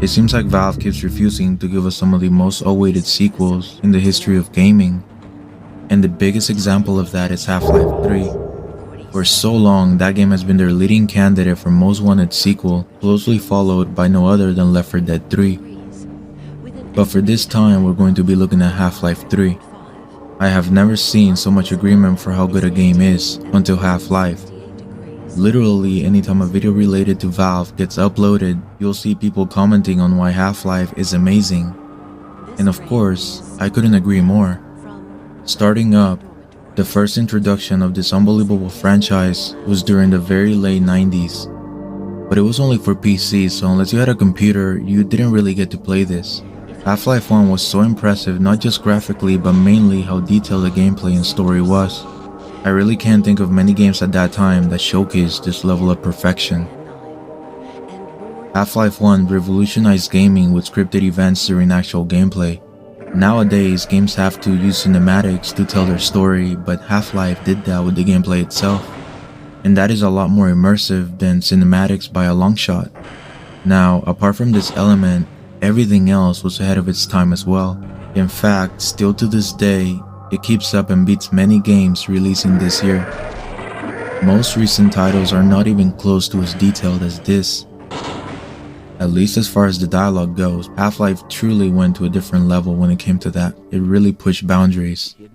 It seems like Valve keeps refusing to give us some of the most awaited sequels in the history of gaming, and the biggest example of that is Half-Life 3. For so long, that game has been their leading candidate for most wanted sequel, closely followed by no other than Left 4 Dead 3. But for this time, we're going to be looking at Half-Life 3. I have never seen so much agreement for how good a game is until Half-Life. Literally, anytime a video related to Valve gets uploaded, you'll see people commenting on why Half-Life is amazing. And of course, I couldn't agree more. Starting up, the first introduction of this unbelievable franchise was during the very late 90s. But it was only for PC, so unless you had a computer, you didn't really get to play this. Half-Life 1 was so impressive, not just graphically, but mainly how detailed the gameplay and story was. I really can't think of many games at that time that showcased this level of perfection. Half-Life 1 revolutionized gaming with scripted events during actual gameplay. Nowadays, games have to use cinematics to tell their story, but Half-Life did that with the gameplay itself. And that is a lot more immersive than cinematics by a long shot. Now, apart from this element, everything else was ahead of its time as well. In fact, still to this day, it keeps up and beats many games releasing this year. Most recent titles are not even close to as detailed as this. At least as far as the dialogue goes, Half-Life truly went to a different level when it came to that. It really pushed boundaries. Hey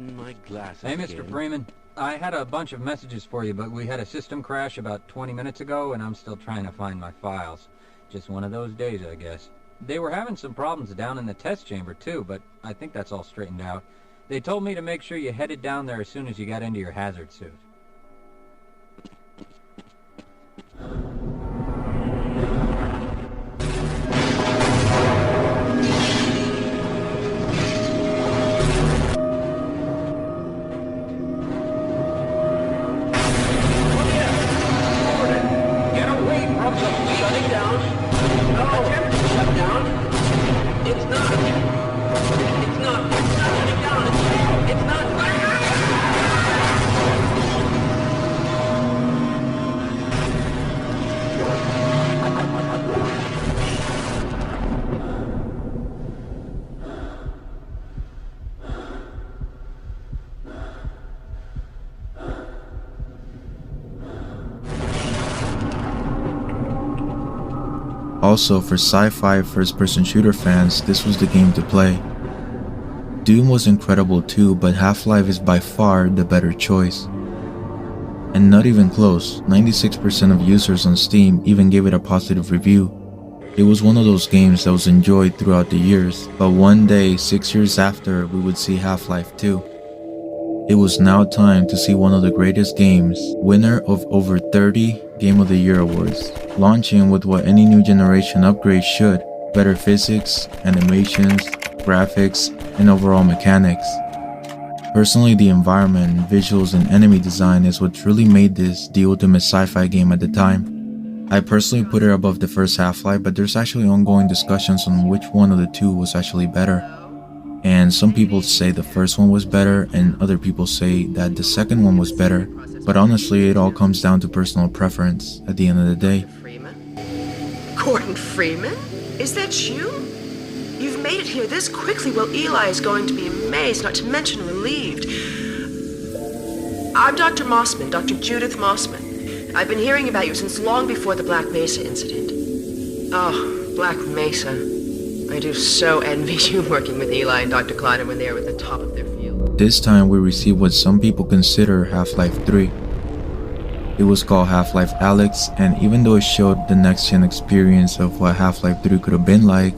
Mr. Freeman, I had a bunch of messages for you, but we had a system crash about 20 minutes ago and I'm still trying to find my files. Just one of those days, I guess. They were having some problems down in the test chamber too, but I think that's all straightened out. They told me to make sure you headed down there as soon as you got into your hazard suit. Get away from the shutting down. No, shut down. It's not shutting down. It's not. Also, for sci-fi first-person shooter fans, this was the game to play. Doom was incredible too, but Half-Life is by far the better choice. And not even close, 96% of users on Steam even gave it a positive review. It was one of those games that was enjoyed throughout the years, but one day, 6 years after, we would see Half-Life 2. It was now time to see one of the greatest games, winner of over 30 Game of the Year awards, launching with what any new generation upgrade should: better physics, animations, graphics, and overall mechanics. Personally, the environment, visuals, and enemy design is what truly made this the ultimate sci-fi game at the time. I personally put it above the first Half-Life, but there's actually ongoing discussions on which one of the two was actually better. And some people say the first one was better, and other people say that the second one was better. But honestly, it all comes down to personal preference at the end of the day. Gordon Freeman? Is that you? You've made it here this quickly. Well, Eli is going to be amazed, not to mention relieved. I'm Dr. Mossman, Dr. Judith Mossman. I've been hearing about you since long before the Black Mesa incident. Oh, Black Mesa. I do so envy you working with Eli and Dr. Kleiner when they were at the top of their field. This time we received what some people consider Half-Life 3. It was called Half-Life Alyx, and even though it showed the next-gen experience of what Half-Life 3 could have been like,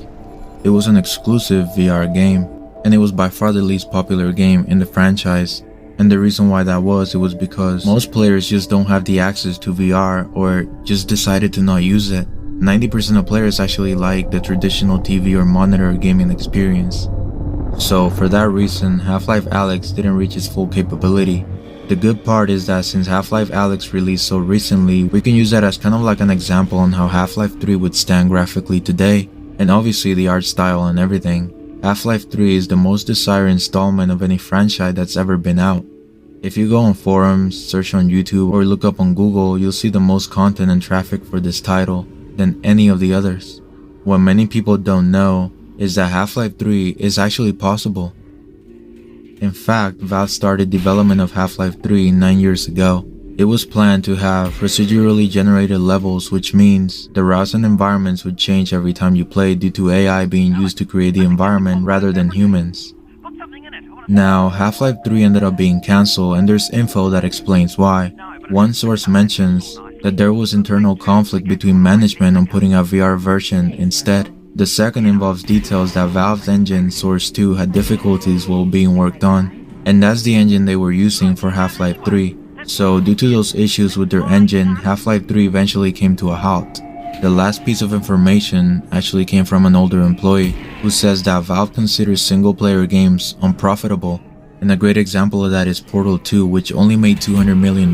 it was an exclusive VR game, and it was by far the least popular game in the franchise. And the reason why that was, it was because most players just don't have the access to VR or just decided to not use it. 90% of players actually like the traditional TV or monitor gaming experience. So for that reason, Half-Life Alyx didn't reach its full capability. The good part is that since Half-Life Alyx released so recently, we can use that as kind of like an example on how Half-Life 3 would stand graphically today, and obviously the art style and everything. Half-Life 3 is the most desired installment of any franchise that's ever been out. If you go on forums, search on YouTube, or look up on Google, you'll see the most content and traffic for this title than any of the others. What many people don't know is that Half-Life 3 is actually possible. In fact, Valve started development of Half-Life 3 9 years ago. It was planned to have procedurally generated levels, which means the routes and environments would change every time you play due to AI being used to create the environment rather than humans. Now, Half-Life 3 ended up being cancelled, and there's info that explains why. One source mentions that there was internal conflict between management on putting a VR version instead. The second involves details that Valve's engine Source 2 had difficulties while being worked on, and that's the engine they were using for Half-Life 3. So due to those issues with their engine, Half-Life 3 eventually came to a halt. The last piece of information actually came from an older employee who says that Valve considers single-player games unprofitable, and a great example of that is Portal 2, which only made $200 million.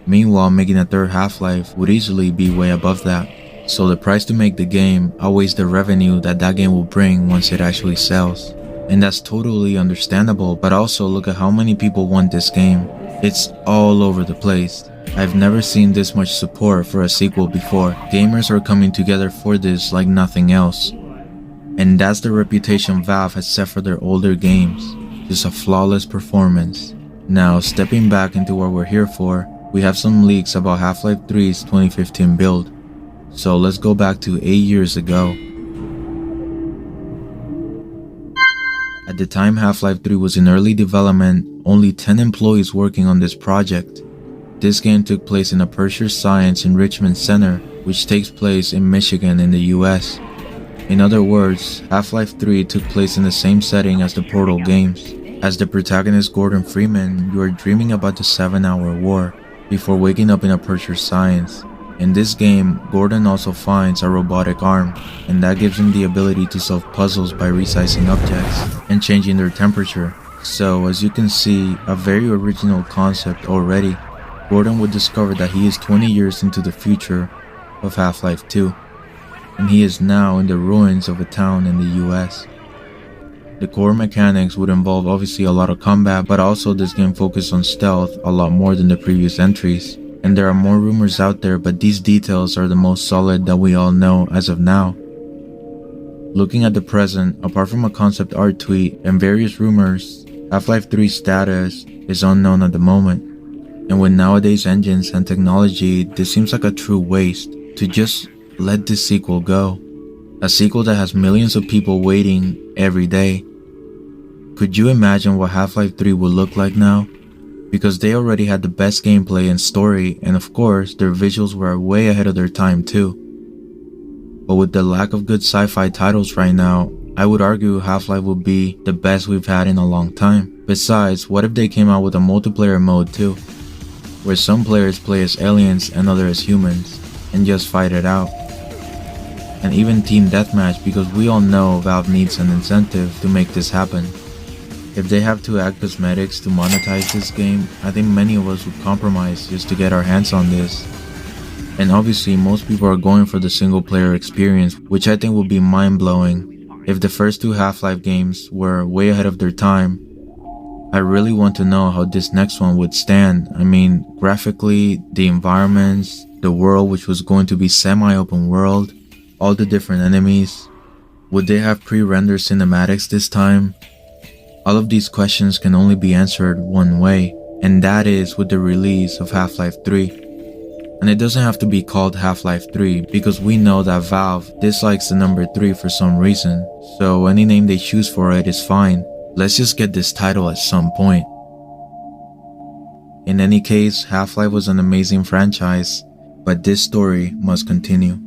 Meanwhile, making a third Half-Life would easily be way above that. So the price to make the game outweighs the revenue that game will bring once it actually sells. And that's totally understandable, but also look at how many people want this game. It's all over the place. I've never seen this much support for a sequel before. Gamers are coming together for this like nothing else. And that's the reputation Valve has set for their older games. Just a flawless performance. Now, stepping back into what we're here for, we have some leaks about Half-Life 3's 2015 build. So let's go back to 8 years ago. At the time Half-Life 3 was in early development, only 10 employees working on this project. This game took place in a Aperture Science Enrichment Center, which takes place in Michigan in the US. In other words, Half-Life 3 took place in the same setting as the Portal games. As the protagonist Gordon Freeman, you are dreaming about the 7-hour war, before waking up in Aperture Science. In this game, Gordon also finds a robotic arm, and that gives him the ability to solve puzzles by resizing objects and changing their temperature. So, as you can see, a very original concept already. Gordon would discover that he is 20 years into the future of Half-Life 2, and he is now in the ruins of a town in the US. The core mechanics would involve obviously a lot of combat, but also this game focused on stealth a lot more than the previous entries. And there are more rumors out there, but these details are the most solid that we all know as of now. Looking at the present, apart from a concept art tweet and various rumors, Half-Life 3's status is unknown at the moment. And with nowadays engines and technology, this seems like a true waste to just let this sequel go. A sequel that has millions of people waiting every day. Could you imagine what Half-Life 3 would look like now? Because they already had the best gameplay and story, and of course, their visuals were way ahead of their time too. But with the lack of good sci-fi titles right now, I would argue Half-Life would be the best we've had in a long time. Besides, what if they came out with a multiplayer mode too, where some players play as aliens and others as humans, and just fight it out? And even team deathmatch, because we all know Valve needs an incentive to make this happen. If they have to add cosmetics to monetize this game, I think many of us would compromise just to get our hands on this. And obviously most people are going for the single player experience, which I think would be mind-blowing. If the first two Half-Life games were way ahead of their time, I really want to know how this next one would stand. I mean, graphically, the environments, the world which was going to be semi-open world, all the different enemies. Would they have pre-rendered cinematics this time? All of these questions can only be answered one way, and that is with the release of Half-Life 3. And it doesn't have to be called Half-Life 3, because we know that Valve dislikes the number 3 for some reason, so any name they choose for it is fine. Let's just get this title at some point. In any case, Half-Life was an amazing franchise, but this story must continue.